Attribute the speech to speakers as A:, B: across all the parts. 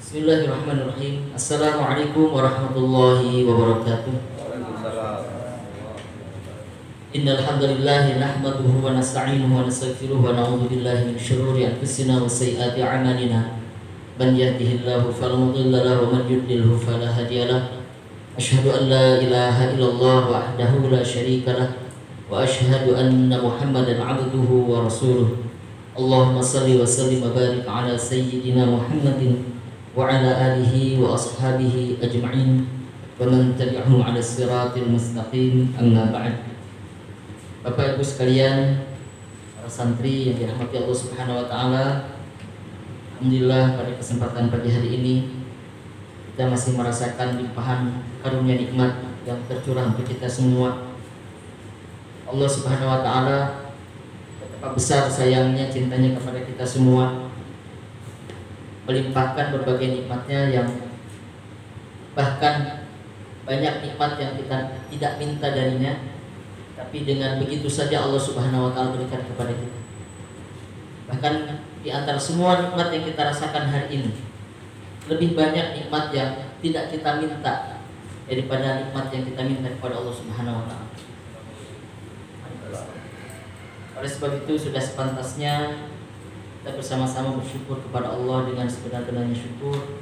A: Bismillahirrahmanirrahim. Assalamualaikum warahmatullahi wabarakatuh. Innal hamdalillah nahmaduhu wa nasta'inuhu wa nastaghfiruhu wa na'udzu billahi min shururi anfusina wa sayyiati a'malina. Man yahdihillahu fala mudilla lahu wa man yudlilhu fala hadiya lahu. Asyhadu an la ilaha illallah wahdahu la syarika lah wa asyhadu anna Muhammadan 'abduhu wa rasuluh. Allahumma shalli wa sallim wa barik ala sayyidina Muhammadin wa ala alihi wa ashabihi ajma'in wa man tabi'ahum ala siratil mustaqim, amma ba'd. Bapak Ibu sekalian, para santri yang dirahmati Allah Subhanahu wa taala, alhamdulillah pada kesempatan pagi hari ini kita masih merasakan limpahan karunia nikmat yang tercurah untuk kita semua. Allah Subhanahu wa taala betapa besar sayangnya, cintanya kepada kita semua, melimpahkan berbagai nikmatnya yang bahkan banyak nikmat yang kita tidak minta darinya, tapi dengan begitu saja Allah Subhanahu wa taala berikan kepada kita. Bahkan di antara semua nikmat yang kita rasakan hari ini, lebih banyak nikmat yang tidak kita minta daripada nikmat yang kita minta kepada Allah Subhanahu wa taala. Oleh sebab itu sudah sepantasnya kita bersama-sama bersyukur kepada Allah dengan sebenar-benarnya syukur,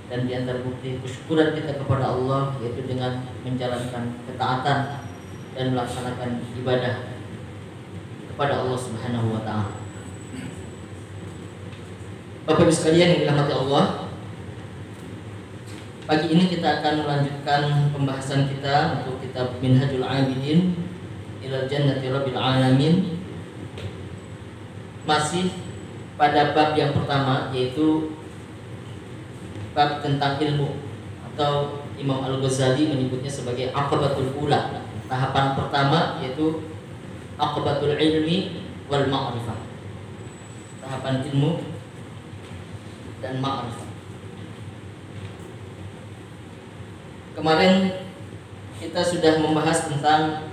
A: dan di antara bukti kesyukuran kita kepada Allah yaitu dengan menjalankan ketaatan dan melaksanakan ibadah kepada Allah Subhanahu wa taala. Bapak Ibu sekalian yang dirahmati Allah, pagi ini kita akan melanjutkan pembahasan kita untuk kitab Minhajul Abidin Ilal Jannati Rabbil Alamin, masih pada bab yang pertama, yaitu bab tentang ilmu, atau Imam Al-Ghazali menyebutnya sebagai aqabatul ula, tahapan pertama, yaitu aqabatul ilmi wal ma'rifah, tahapan ilmu dan ma'rifah. Kemarin kita sudah membahas tentang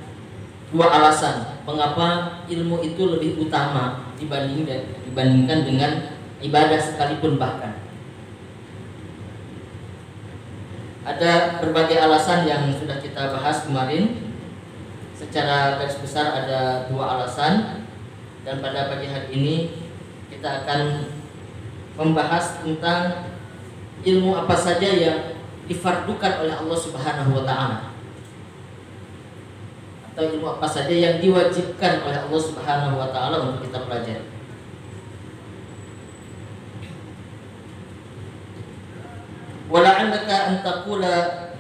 A: dua alasan mengapa ilmu itu lebih utama dibandingkan dengan ibadah sekalipun. Bahkan ada berbagai alasan yang sudah kita bahas kemarin. Secara garis besar ada dua alasan, dan pada pagi hari ini kita akan membahas tentang ilmu apa saja yang difardukan oleh Allah Subhanahu wa taala, atau ilmu apa saja yang diwajibkan oleh Allah Subhanahu wa taala untuk kita pelajari. Wala'allaka an taqula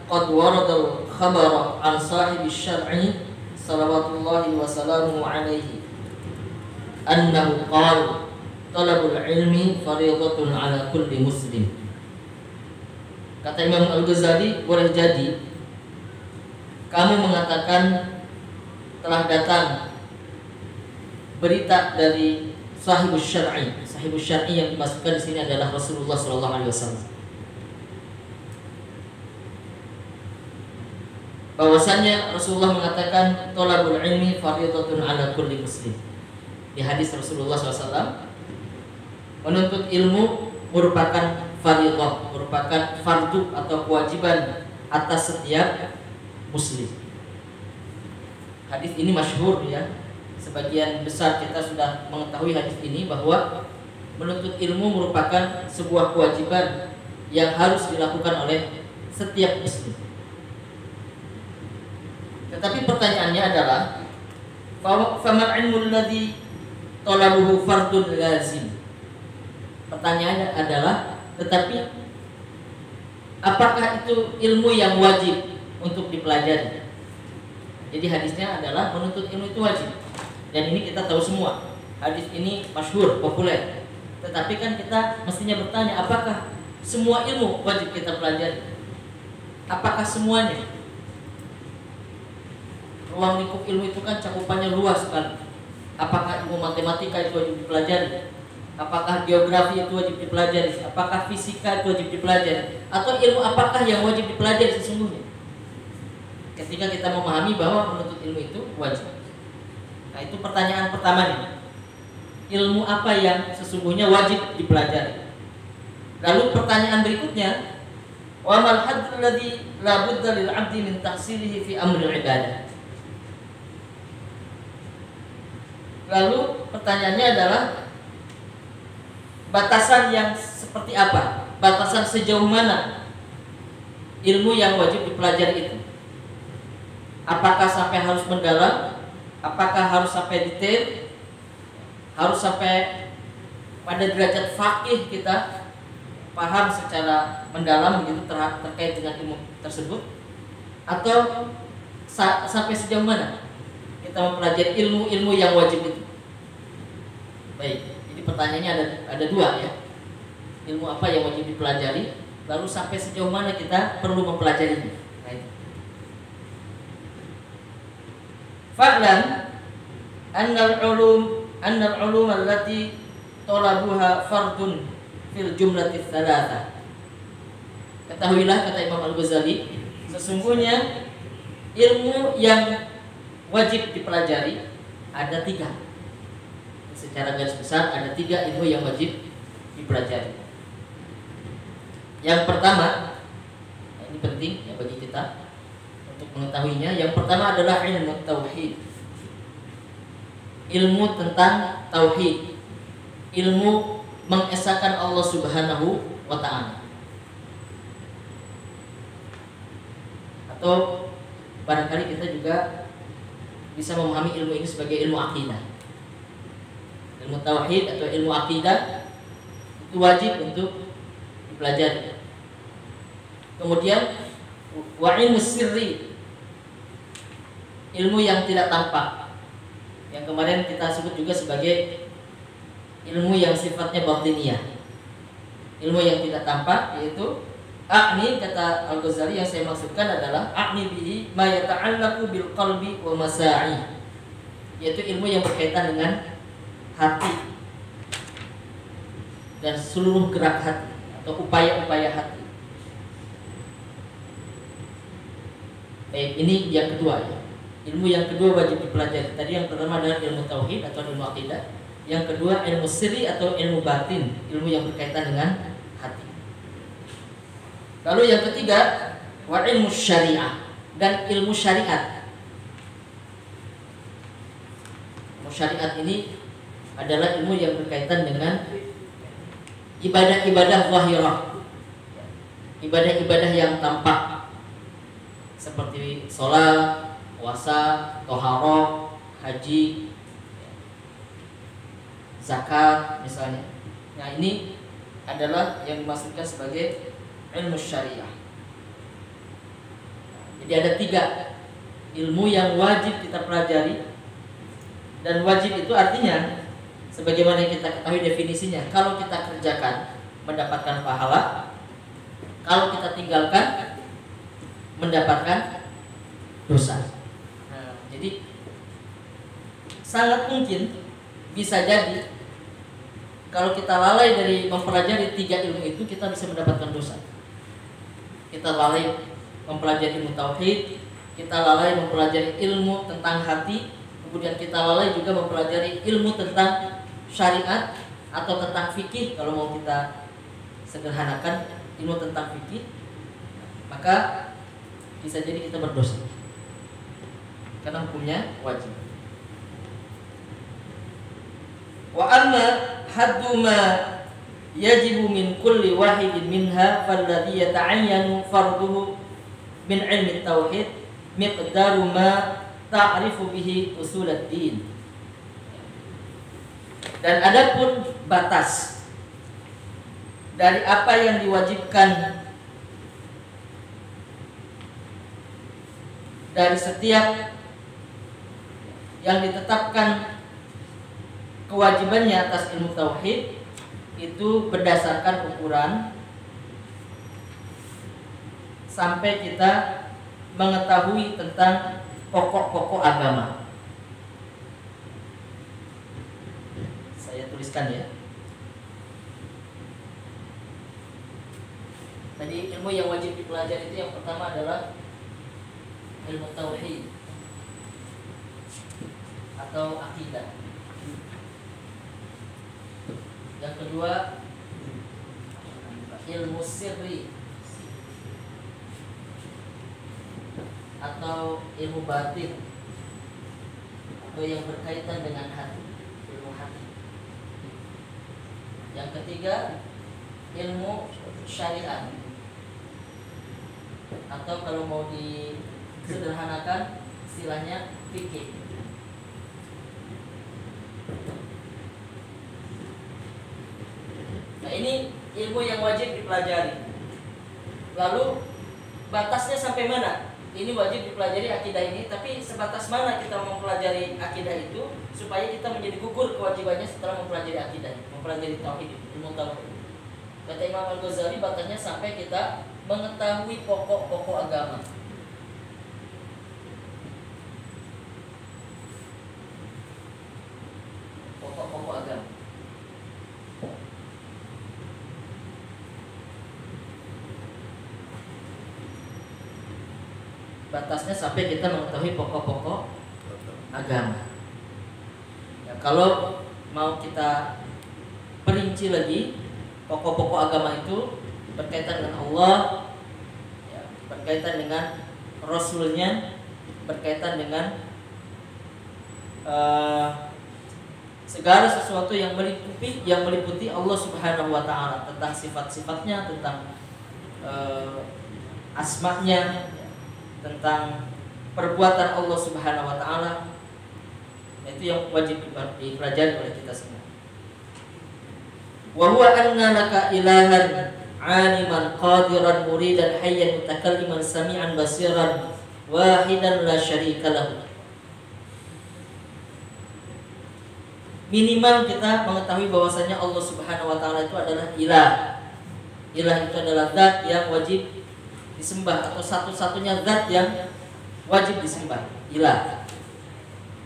A: qad warada al-khabara an sahibi syar'i salawatullahi wa salamuhu alaihi annahu qala talabul ilmi fariidatun ala kulli muslim. Kata Imam Al-Ghazali, boleh jadi kamu mengatakan telah datang berita dari sahibus syar'i. Sahibus syar'i yang dimasukkan di sini adalah Rasulullah SAW, bahwasanya Rasulullah mengatakan thalabul ilmi fardhatun ala kulli muslim. Di hadis Rasulullah SAW, menuntut ilmu merupakan fardhah, merupakan fardu atau kewajiban atas setiap muslim. Hadis ini masyhur ya. Sebagian besar kita sudah mengetahui hadis ini, bahwa menuntut ilmu merupakan sebuah kewajiban yang harus dilakukan oleh setiap muslim. Tetapi pertanyaannya adalah, famal ilmu alladhi talabuhu fardun lazim. Pertanyaannya adalah, tetapi apakah itu ilmu yang wajib untuk dipelajari? Jadi hadisnya adalah menuntut ilmu itu wajib, dan ini kita tahu semua. Hadis ini masyhur, populer. Tetapi kan kita mestinya bertanya, apakah semua ilmu wajib kita pelajari? Apakah semuanya? Ruang lingkup ilmu itu kan cakupannya luas kan. Apakah ilmu matematika itu wajib dipelajari? Apakah geografi itu wajib dipelajari? Apakah fisika itu wajib dipelajari? Atau ilmu apakah yang wajib dipelajari sesungguhnya? Ketika kita memahami bahwa menuntut ilmu itu wajib. Nah, itu pertanyaan pertama nih. Ilmu apa yang sesungguhnya wajib dipelajari? Lalu pertanyaan berikutnya, wa mal haddul ladzi la budda lil 'abdi min tahsilihi fi amril ibadah. Lalu pertanyaannya adalah batasan yang seperti apa? Batasan sejauh mana ilmu yang wajib dipelajari itu? Apakah sampai harus mendalam? Apakah harus sampai detail? Harus sampai pada derajat faqih kita paham secara mendalam begitu terkait dengan ilmu tersebut? Atau sampai sejauh mana kita mempelajari ilmu-ilmu yang wajib itu? Baik, jadi pertanyaannya ada dua ya. Ilmu apa yang wajib dipelajari, lalu sampai sejauh mana kita perlu mempelajarinya. Baik. Fa'lam annal ulum allati talabuha fardun fil jumlati tsalatsa. Ketahuilah, kata Imam Al-Ghazali, sesungguhnya ilmu yang wajib dipelajari ada 3. Secara garis besar ada 3 ilmu yang wajib dipelajari. Yang pertama, ini penting ya bagi kita untuk mengetahuinya. Yang pertama adalah ilmu tauhid. Ilmu tentang tauhid. Ilmu mengesahkan Allah Subhanahu wa ta'ala. Atau barangkali kita juga bisa memahami ilmu ini sebagai ilmu akidah. Ilmu tauhid atau ilmu akidah itu wajib untuk dipelajari. Kemudian wa ilmu sirri, ilmu yang tidak tampak, yang kemarin kita sebut juga sebagai ilmu yang sifatnya batiniyah. Ilmu yang tidak tampak, yaitu a'ni, kata Al-Ghazali, yang saya maksudkan adalah a'ni bihi ma yata'allaqu bil qalbi wa masa'i, yaitu ilmu yang berkaitan dengan hati dan seluruh gerak hati atau upaya-upaya hati. Baik, ini yang kedua ya. Ilmu yang kedua wajib dipelajari. Tadi yang pertama adalah ilmu tauhid atau ilmu akidah. Yang kedua ilmu sirri atau ilmu batin, ilmu yang berkaitan dengan hati. Lalu yang ketiga wa ilmu syariah, dan ilmu syariat. Ilmu syariat ini adalah ilmu yang berkaitan dengan ibadah-ibadah zahirah, ibadah-ibadah yang tampak, seperti sholat, puasa, toharoh, haji, zakat misalnya. Nah, ini adalah yang dimaksudkan sebagai ilmu syariah. Jadi ada 3 ilmu yang wajib kita pelajari. Dan wajib itu artinya, sebagaimana yang kita ketahui definisinya, kalau kita kerjakan mendapatkan pahala, kalau kita tinggalkan mendapatkan dosa. Nah, jadi sangat mungkin, bisa jadi kalau kita lalai dari mempelajari 3 ilmu itu, kita bisa mendapatkan dosa. Kita lalai mempelajari ilmu tauhid, kita lalai mempelajari ilmu tentang hati, kemudian kita lalai juga mempelajari ilmu tentang syariat atau tentang fikih. Kalau mau kita sederhanakan, ilmu tentang fikih, maka bisa jadi kita berdosa karena hukumnya wajib. Wa amma haddu ma yajibu min kulli wahidin minha falladhi yata'ayyanu farduhu min ilmi tauhid miqdaru ma ta'rifu bihi usuluddin. Dan adapun batas dari apa yang diwajibkan dari setiap yang ditetapkan kewajibannya atas ilmu tauhid, itu berdasarkan ukuran sampai kita mengetahui tentang pokok-pokok agama. Saya tuliskan ya. Tadi ilmu yang wajib dipelajari itu yang pertama adalah ilmu tauhid atau akidah. Yang kedua ilmu sirri atau ilmu batin atau yang berkaitan dengan hati, ilmu hati. Yang ketiga, ilmu syariat atau kalau mau disederhanakan istilahnya fikih. Nah, ini ilmu yang wajib dipelajari. Lalu batasnya sampai mana? Ini wajib dipelajari akidah ini, tapi sebatas mana kita mempelajari akidah itu supaya kita menjadi gugur kewajibannya setelah mempelajari akidah, mempelajari tauhid, ilmu tauhid. Kata Imam Al-Ghazali, batasnya sampai kita mengetahui pokok-pokok agama. Pokok-pokok agama. Batasnya sampai kita mengetahui pokok-pokok agama. Ya, kalau mau kita perinci lagi, pokok-pokok agama itu berkaitan dengan Allah, ya, berkaitan dengan Rasulnya, berkaitan dengan segala sesuatu yang meliputi Allah Subhanahu Wa Taala, tentang sifat-sifatnya, tentang asma-Nya, tentang perbuatan Allah Subhanahu Wa Taala. Itu yang wajib dipelajari oleh kita semua. Wa huwa anna laka ilahan 'aliman qadiran muridan hayyan mutakalliman sami'an basiran wahidan la syarika lahu. Minimal kita mengetahui bahwasanya Allah Subhanahu Wa Taala itu adalah ilah. Ilah itu adalah zat yang wajib disembah atau satu-satunya zat yang wajib disembah. Ilah.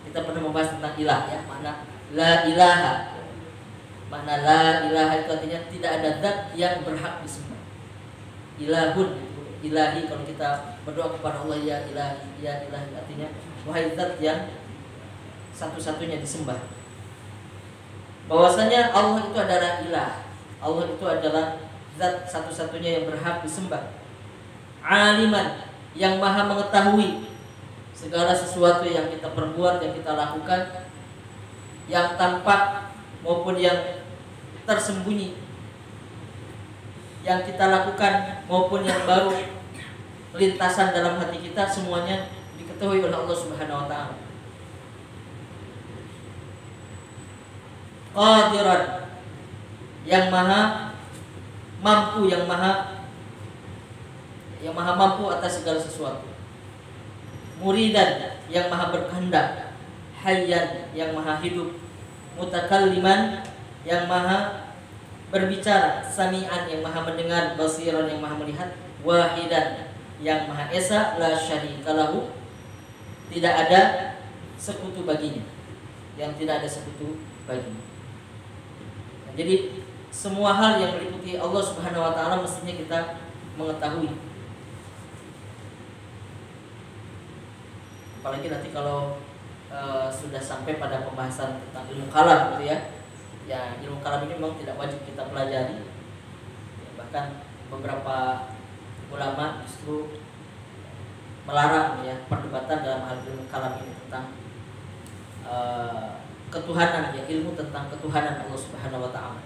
A: Kita pernah membahas tentang ilah, ya, makna la ilaha. Makna la ilaha itu artinya tidak ada zat yang berhak disembah. Ilahun, ilahi, kalau kita berdoa kepada Allah, ya ilahi, ya ilahi, artinya wahai zat yang satu-satunya disembah. Bahwasanya Allah itu adalah ilah. Allah itu adalah zat satu-satunya yang berhak disembah. Aliman, yang maha mengetahui segala sesuatu yang kita perbuat, yang kita lakukan, yang tampak maupun yang tersembunyi, yang kita lakukan maupun yang baru lintasan dalam hati kita, semuanya diketahui oleh Allah Subhanahu Wa Taala. Qadiran, yang maha mampu, yang maha mampu atas segala sesuatu. Muridan, yang maha berkehendak. Hayyan, yang maha hidup. Mutakalliman, yang maha berbicara. Sami'an, yang maha mendengar. Basiran, yang maha melihat. Wahidan, yang maha esa. La syarika lahu, tidak ada sekutu baginya, yang tidak ada sekutu baginya. Nah, jadi semua hal yang meliputi Allah Subhanahu Wa Taala mestinya kita mengetahui. Apalagi nanti kalau sudah sampai pada pembahasan tentang ilmu kalam, gitu ya. Ya, ilmu kalam ini memang tidak wajib kita pelajari. Ya, bahkan beberapa ulama justru melarang, ya, perdebatan dalam hal ilmu kalam ini tentang ketuhanan, ya, ilmu tentang ketuhanan Allah Subhanahu Wa Taala.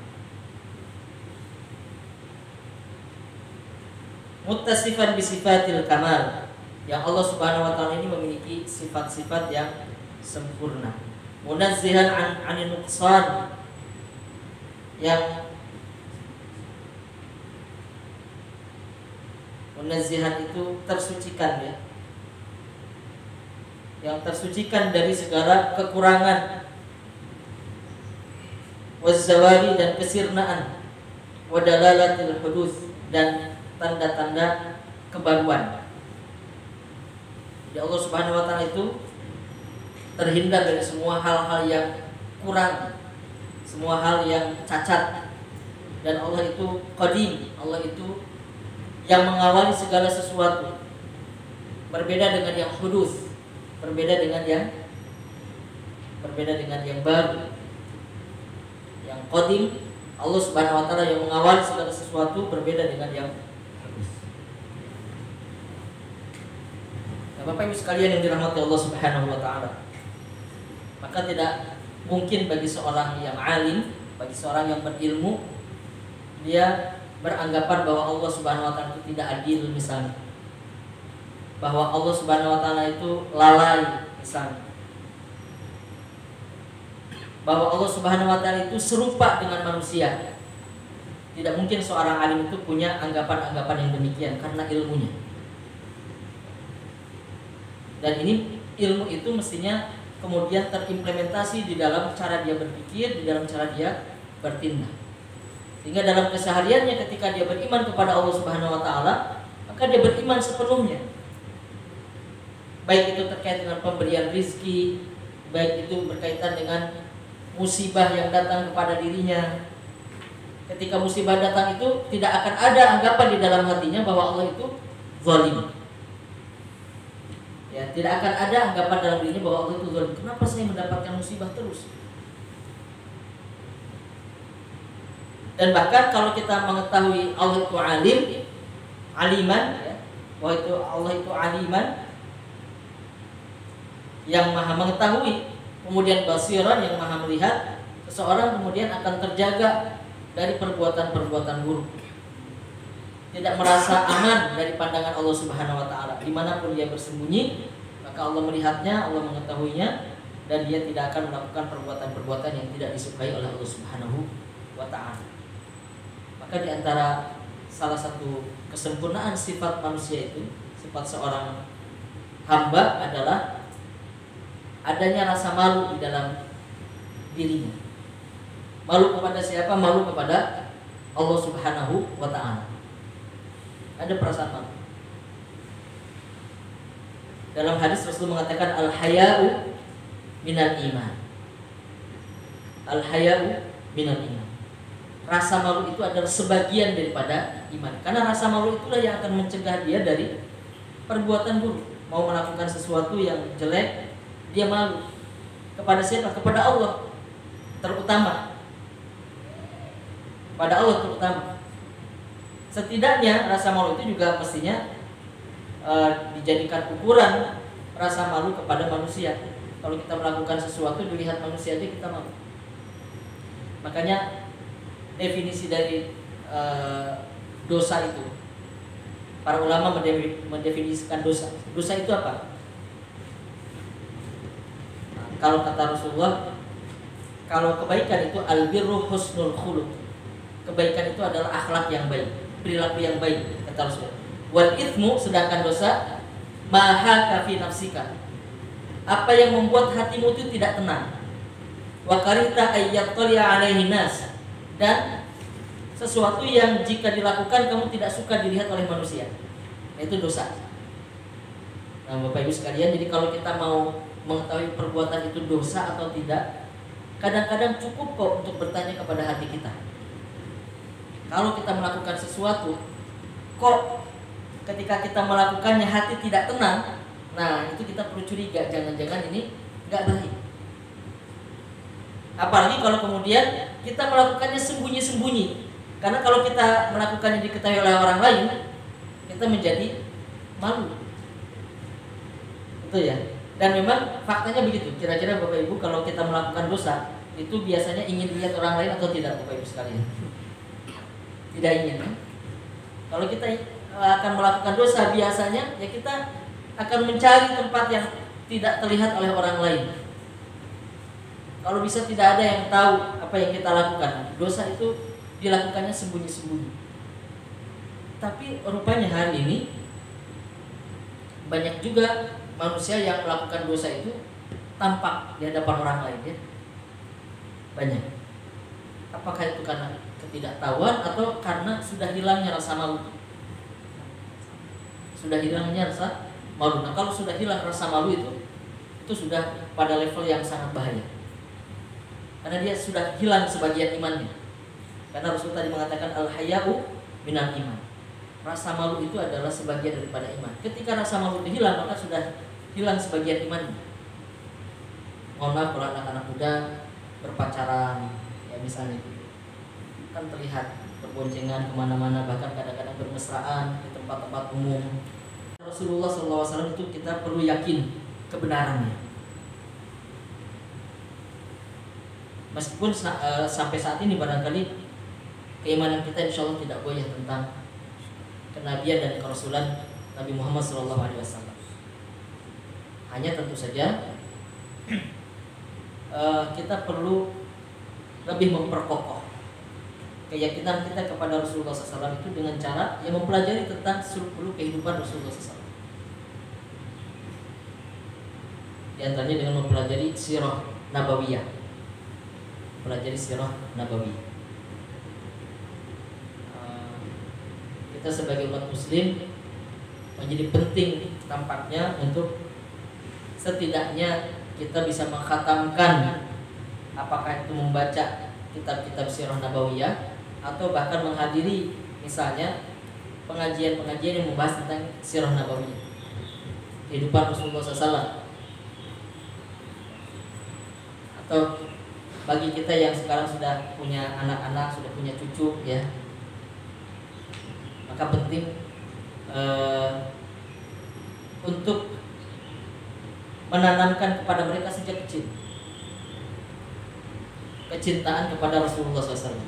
A: Muttasifan bisifatil kamal, yang Allah Subhanahu Wa Taala ini memiliki sifat-sifat yang sempurna. Munazzihan anil nuqsan, yang munazzihan itu tersucikan, ya, yang tersucikan dari segala kekurangan, wazzawali, dan kesirnaan, wadalalatil hudus, dan tanda-tanda kebaruan. Jadi Allah Subhanahu Wa Taala itu terhindar dari semua hal-hal yang kurang, semua hal yang cacat. Dan Allah itu qadim, Allah itu yang mengawali segala sesuatu. Berbeda dengan yang hudus, berbeda dengan yang baru. Yang qadim, Allah Subhanahu wa taala yang mengawali segala sesuatu berbeda dengan yang habis. Nah, Bapak Ibu sekalian yang dirahmati Allah Subhanahu wa taala, maka tidak mungkin bagi seorang yang alim, bagi seorang yang berilmu, dia beranggapan bahwa Allah Subhanahu wa taala itu tidak adil misalnya, bahwa Allah Subhanahu wa taala itu lalai misalnya, bahwa Allah Subhanahu wa taala itu serupa dengan manusia. Tidak mungkin seorang alim itu punya anggapan-anggapan yang demikian karena ilmunya. Dan ini ilmu itu mestinya kemudian terimplementasi di dalam cara dia berpikir, di dalam cara dia bertindak. Sehingga dalam kesehariannya ketika dia beriman kepada Allah Subhanahu wa taala, maka dia beriman sepenuhnya. Baik itu terkait dengan pemberian rizki, baik itu berkaitan dengan musibah yang datang kepada dirinya. Ketika musibah datang itu tidak akan ada anggapan di dalam hatinya bahwa Allah itu zalim. Ya, tidak akan ada anggapan dalam dirinya bahwa Allah itu zalim. Kenapa saya mendapatkan musibah terus? Dan bahkan kalau kita mengetahui Allah itu alim, aliman, ya, bahwa itu Allah itu aliman, yang maha mengetahui, kemudian basiran, yang maha melihat, seseorang kemudian akan terjaga dari perbuatan-perbuatan buruk, tidak merasa aman dari pandangan Allah Subhanahu wa taala. Dimanapun dia bersembunyi, maka Allah melihatnya, Allah mengetahuinya, dan dia tidak akan melakukan perbuatan-perbuatan yang tidak disukai oleh Allah Subhanahu wa taala. Maka di antara salah satu kesempurnaan sifat manusia itu, sifat seorang hamba adalah adanya rasa malu di dalam dirinya. Malu kepada siapa? Malu kepada Allah Subhanahu wa ta'ala. Ada perasaan malu. Dalam hadis Rasul mengatakan al-haya'u minal iman. Al-haya'u minal iman. Rasa malu itu adalah sebagian daripada iman. Karena rasa malu itulah yang akan mencegah dia dari perbuatan buruk. Mau melakukan sesuatu yang jelek, dia malu. Kepada siapa? Kepada Allah terutama. Pada Allah terutama. Setidaknya rasa malu itu juga mestinya dijadikan ukuran rasa malu kepada manusia. Kalau kita melakukan sesuatu dilihat manusia aja kita malu. Makanya definisi dari dosa itu, para ulama mendefinisikan dosa. Dosa itu apa? Nah, kalau kata Rasulullah, kalau kebaikan itu albirru husnul khuluq. Kebaikan itu adalah akhlak yang baik, perilaku yang baik, kata Rasulullah. Wal itsmu, sedangkan dosa, maha kafi nafsika, apa yang membuat hatimu itu tidak tenang. Wa karita ayyattali'a alaihi nas, dan sesuatu yang jika dilakukan kamu tidak suka dilihat oleh manusia. Itu dosa. Nah, Bapak Ibu sekalian, jadi kalau kita mau mengetahui perbuatan itu dosa atau tidak, kadang-kadang cukup kok untuk bertanya kepada hati kita. Kalau kita melakukan sesuatu, kok ketika kita melakukannya hati tidak tenang, nah itu kita perlu curiga, jangan-jangan ini nggak baik. Apalagi kalau kemudian kita melakukannya sembunyi-sembunyi. Karena kalau kita melakukannya diketahui oleh orang lain, kita menjadi malu. Itu ya. Dan memang faktanya begitu. Kira-kira Bapak Ibu kalau kita melakukan dosa, itu biasanya ingin dilihat orang lain atau tidak, Bapak Ibu sekalian? Tidak ingin, kan? Kalau kita akan melakukan dosa, biasanya ya kita akan mencari tempat yang tidak terlihat oleh orang lain. Kalau bisa tidak ada yang tahu apa yang kita lakukan. Dosa itu dilakukannya sembunyi-sembunyi. Tapi rupanya hari ini banyak juga manusia yang melakukan dosa itu tampak di hadapan orang lain, ya. Banyak. Apakah itu karena ketidaktahuan atau karena sudah hilangnya rasa malu? Sudah hilangnya rasa malu. Nah, kalau sudah hilang rasa malu itu sudah pada level yang sangat bahaya. Karena dia sudah hilang sebagian imannya. Karena Rasul tadi mengatakan al-haya'u minal iman. Rasa malu itu adalah sebagian daripada iman. Ketika rasa malu itu hilang, maka sudah hilang sebagian imannya. Mohon maaf kalau anak-anak muda berpacaran, ya misalnya. kan terlihat berboncengan kemana-mana, bahkan kadang-kadang bermesraan di tempat-tempat umum. Rasulullah SAW itu kita perlu yakin kebenarannya. Meskipun sampai saat ini barangkali keimanan kita insya Allah tidak goyah tentang kenabian dan kerasulan Nabi Muhammad SAW. Hanya tentu saja kita perlu lebih memperkokoh keyakinan kita kepada Rasulullah SAW itu dengan cara yang mempelajari tentang seluruh kehidupan Rasulullah SAW. Di antaranya dengan mempelajari sirah nabawiyah, pelajari sirah nabawiyah. Kita sebagai umat muslim menjadi penting tampaknya untuk setidaknya kita bisa mengkhatamkan, apakah itu membaca kitab-kitab sirah nabawiyah atau bahkan menghadiri misalnya pengajian-pengajian yang membahas tentang sirah nabawiyah, kehidupan Rasulullah SAW. Atau bagi kita yang sekarang sudah punya anak-anak, sudah punya cucu ya, maka penting untuk menanamkan kepada mereka sejak kecil kecintaan kepada Rasulullah SAW.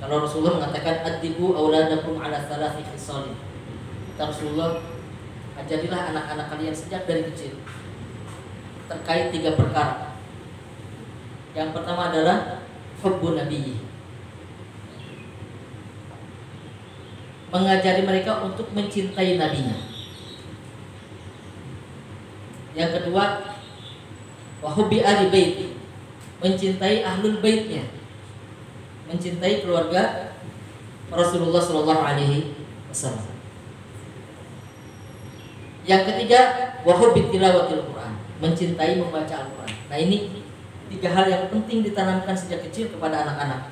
A: Kalau Rasulullah mengatakan adibu auladakum ala thalathi khisalin, kata Rasulullah, ajarilah anak-anak kalian sejak dari kecil terkait 3 perkara. Yang pertama adalah hubbun nabiyyi, mengajari mereka untuk mencintai nabinya. Yang kedua, wa hubbi ahli baiti, mencintai ahlul baitnya, mencintai keluarga Rasulullah Shallallahu Alaihi Wasallam. Yang ketiga, wa hubbi tilawatil Quran, mencintai membaca Al-Quran. Nah, ini 3 hal yang penting ditanamkan sejak kecil kepada anak-anak.